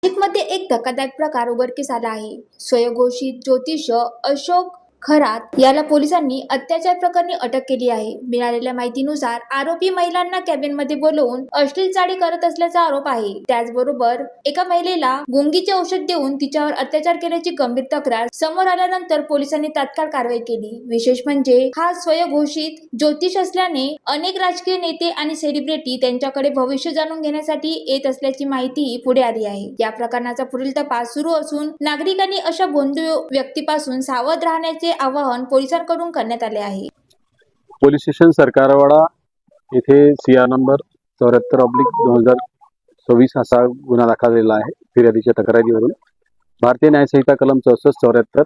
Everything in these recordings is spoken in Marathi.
नाशिकमध्ये एक धक्कादायक प्रकार उघडकीस आला आहे. स्वयंघोषित ज्योतिष अशोक खरात याला पोलिसांनी अत्याचार प्रकरणी अटक केली आहे. मिळालेल्या माहितीनुसार आरोपी महिलांना कॅबिनमध्ये बोलवून अश्लील चाळे करत असल्याचा आरोप आहे. त्याचबरोबर एका महिलेला गुंगीचे औषध देऊन तिच्यावर अत्याचार केल्याची गंभीर तक्रार समोर आल्यानंतर पोलिसांनी तात्काळ कारवाई केली. विशेष म्हणजे हा स्वयंघोषित ज्योतिष असल्याने अनेक राजकीय नेते आणि सेलिब्रिटी त्यांच्याकडे भविष्य जाणून घेण्यासाठी येत असल्याची माहिती पुढे आली आहे. या प्रकरणाचा पुढील तपास सुरू असून नागरिकांनी अशा भोंदू व्यक्तीपासून सावध राहण्याचे आवाहन पोलिसांकडून करण्यात आले आहे. पोलीस स्टेशन सरकारवाडा येथे सीआर नंबर 74/2026 असा गुन्हा दाखल झालेला आहे. फिर्यादीच्या तक्रारीवरून भारतीय न्यायसंहिता कलम 64, 74,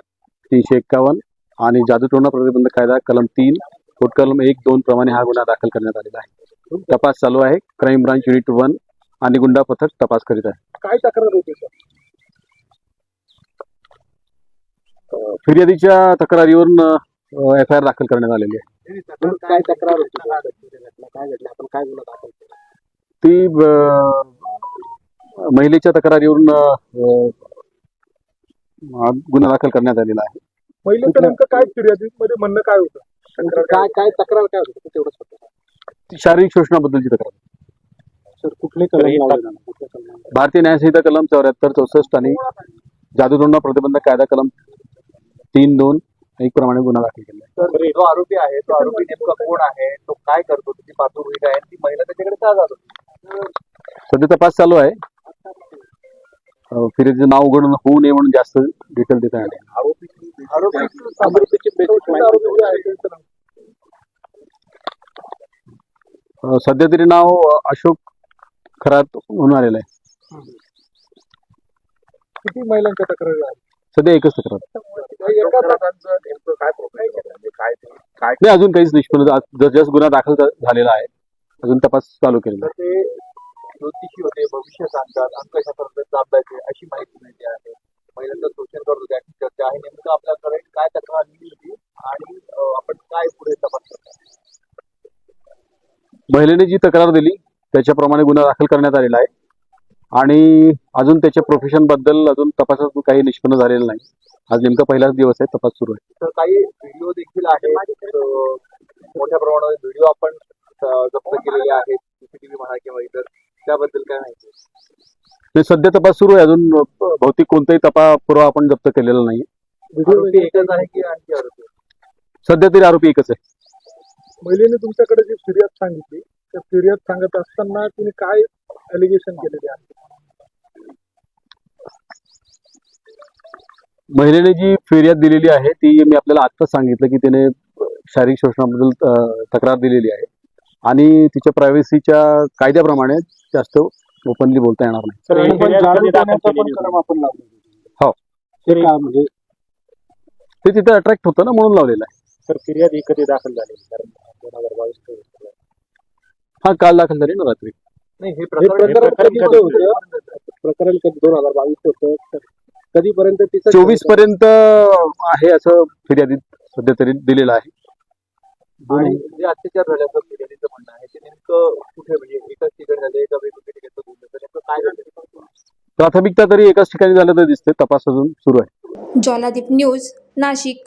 351 आणि जादूटोणा प्रतिबंधक कायदा कलम 3, कलम 1, 2 प्रमाणे हा गुन्हा दाखल करण्यात आलेला आहे. तपास चालू आहे. क्राईम ब्रांच युनिट 1 आणि गुंडा पथक तपास करीत आहे. काय तक्रार होती सर? फिर्यादीच्या तक्रारीवरून FIR दाखल करण्यात आलेली आहे. काय तक्रार होती? काय घडलं? आपण काय गुन्हा दाखल केला? ती महिलेच्या तक्रारीवरून गुन्हा दाखल करण्यात आलेला आहे. महिलेचं नेमकं काय फिर्यादीमध्ये म्हणणं काय होतं? काय तक्रार काय होती तेवढंच होतं? शारीरिक शोषणाबद्दलची तक्रार. सर कुठले कलम? भारतीय न्यायसंहिता कलम 74, 64 आणि जादूटोणा प्रतिबंधक कायदा कलम 3, 2, 1 प्रमाणे गुन्हा दाखल केला आहे. सर जो आरोपी आहे तो आरोपी नेमका कोण आहे? तो काय करतो? त्याची पातळी काय? ती महिला त्याच्याकडे का जात होती? सध्या तपास चालू आहे. फिर्यादीचं नाव उघड होऊ नये म्हणून जास्त डिटेल देता येणार नाही. आरोपीची बेसिक आरोपी जे आहे त्यांचं नाव? सध्या तरी नाव अशोक खरात म्हणून आलेलं आहे. किती महिलांच्या तक्रारी आहेत? सध्या एकच तक्रार. एका प्रकारचं नेमकं काय प्रॉब्लेम म्हणजे काय नाही, अजून काहीच निष्पन्न. जस्ट गुन्हा दाखल झालेला आहे. अजून तपास चालू केलेला आहे. ते ज्योतिषी होते, भविष्य सांगतात, अंकशास्त्रात चालवायचे अशी माहिती मिळते आहे. महिलांचं शोषण करतो त्याची चर्चा आहे. नेमकं आपल्याकडे काय तक्रार दिली होती आणि आपण काय पुढे तपास करतो? महिलेने जी तक्रार दिली त्याच्याप्रमाणे गुन्हा दाखल करण्यात आलेला आहे आणि अजून त्याच्या प्रोफेशन बद्दल अजून तपासात काही निष्पन्न झालेलं नाही. आज नेमका पहिलाच दिवस आहे. तपास सुरू आहे. तर काही व्हिडिओ देखील आहेत. मोठ्या प्रमाणात व्हिडिओ आपण जप्त केलेले आहेत, CCTV म्हणा किंवा इतर. त्याबद्दल काय माहिती? सध्या तपास सुरू आहे. अजून भौतिक कोणताही पुरावा आपण जप्त केलेला नाही. आरोपी एकच आहे की आणखी आरोपी? सध्या तरी आरोपी एकच आहे. महिलेने तुमच्याकडे जी फिर्याद सांगितली त्या फिर्याद सांगत असताना तिने काय एलिगेशन केलेले आहे? महिलेने जी फिर्याद दिलेली आहे ती मी आपल्याला आत्ताच सांगितलं की तिने शारीरिक शोषणाबद्दल तक्रार दिलेली आहे आणि तिच्या प्रायव्हसीच्या कायद्याप्रमाणे जास्त ओपनली बोलता येणार नाही. हो, म्हणजे ते तिथे अट्रॅक्ट होतं ना म्हणून लावलेलं आहे. सर फिर्याद ही कधी दाखल झाली? 2022 हा, काल दाखल झाली ना रात्री. नाही, हे प्रकरण कधी होतं? प्रकरण कधी 2022 होतं? कधीपर्यंत तिचं 24 पर्यंत आहे असं फिर्यादीत सध्या तरी दिलेलं आहे. आणि जे अत्याचार झाल्याचं फिर्यादीचं म्हणणं आहे ते नेमकं कुठे, म्हणजे एकाच ठिकाणी झाले का वेगवेगळ्या ठिकाणी बोललं? नेमकं काय झालं? प्राथमिकता तरी एकाच ठिकाणी झालं तर दिसते. तपास अजून सुरू आहे. ज्वालादीप न्यूज, नाशिक.